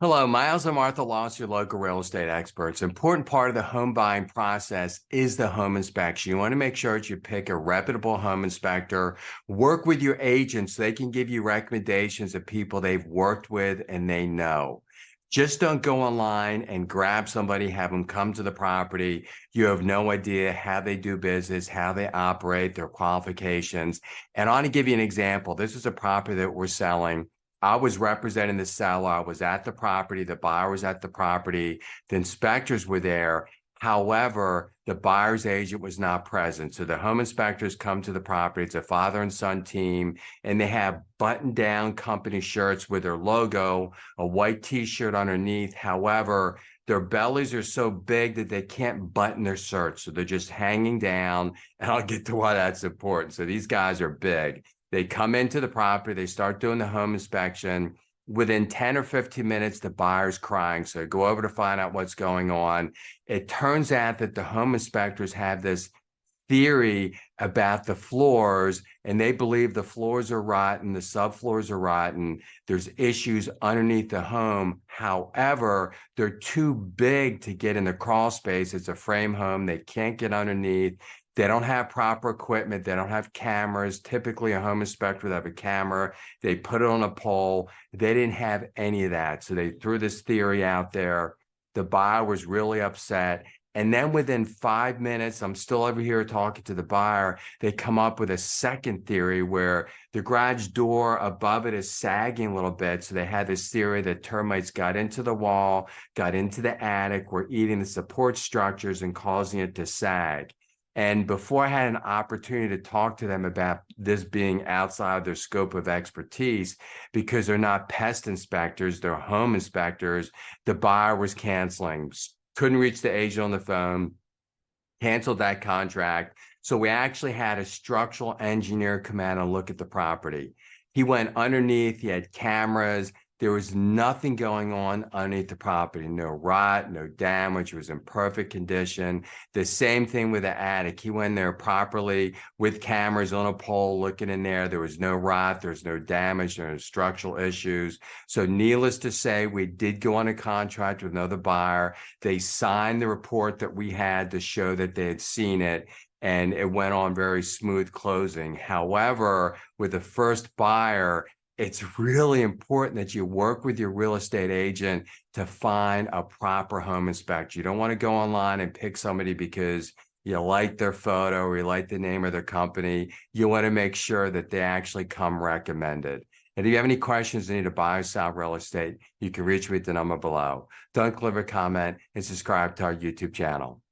Hello, Miles and MarthaLoss, your local real estate experts. Important part of the home buying process is the home inspection. You want to make sure that you pick a reputable home inspector, work with your agents so they can give you recommendations of people they've worked with and they know. Just don't go online and grab somebody, have them come to the property. You have no idea how they do business, how they operate, their qualifications. And I want to give you an example. This is a property that we're selling. I was representing the seller. I was at the property. The buyer was at the property. The inspectors were there. However, the buyer's agent was not present. So the home inspectors come to the property. It's a father and son team, and they have button-down company shirts with their logo, a white T-shirt underneath. However, their bellies are so big that they can't button their shirts. So they're just hanging down, and I'll get to why that's important. So these guys are big. They come into the property, they start doing the home inspection. Within 10 or 15 minutes, the buyer's crying. So I go over to find out what's going on. It turns out that the home inspectors have this theory about the floors, and they believe the floors are rotten, the subfloors are rotten. There's issues underneath the home. However, they're too big to get in the crawl space. It's a frame home. They can't get underneath. They don't have proper equipment. They don't have cameras. Typically, a home inspector would have a camera. They put it on a pole. They didn't have any of that. So they threw this theory out there. The buyer was really upset. And then within 5 minutes, I'm still over here talking to the buyer. They come up with a second theory where the garage door above it is sagging a little bit. So they had this theory that termites got into the wall, got into the attic, were eating the support structures and causing it to sag. And before I had an opportunity to talk to them about this being outside their scope of expertise, because they're not pest inspectors, they're home inspectors, the buyer was canceling, couldn't reach the agent on the phone, canceled that contract. So we actually had a structural engineer come out and look at the property. He went underneath, he had cameras. There was nothing going on underneath the property, no rot, no damage. It was in perfect condition. The same thing with the attic. He went there properly with cameras on a pole looking in there. There was no rot, there's no damage, there no structural issues. So needless to say, we did go on a contract with another buyer. They signed the report that we had to show that they had seen it, and it went on very smooth closing. However, with the first buyer, it's really important that you work with your real estate agent to find a proper home inspector. You don't want to go online and pick somebody because you like their photo or you like the name of their company. You want to make sure that they actually come recommended. And if you have any questions and need to buy or sell real estate, you can reach me at the number below. Don't leave a comment and subscribe to our YouTube channel.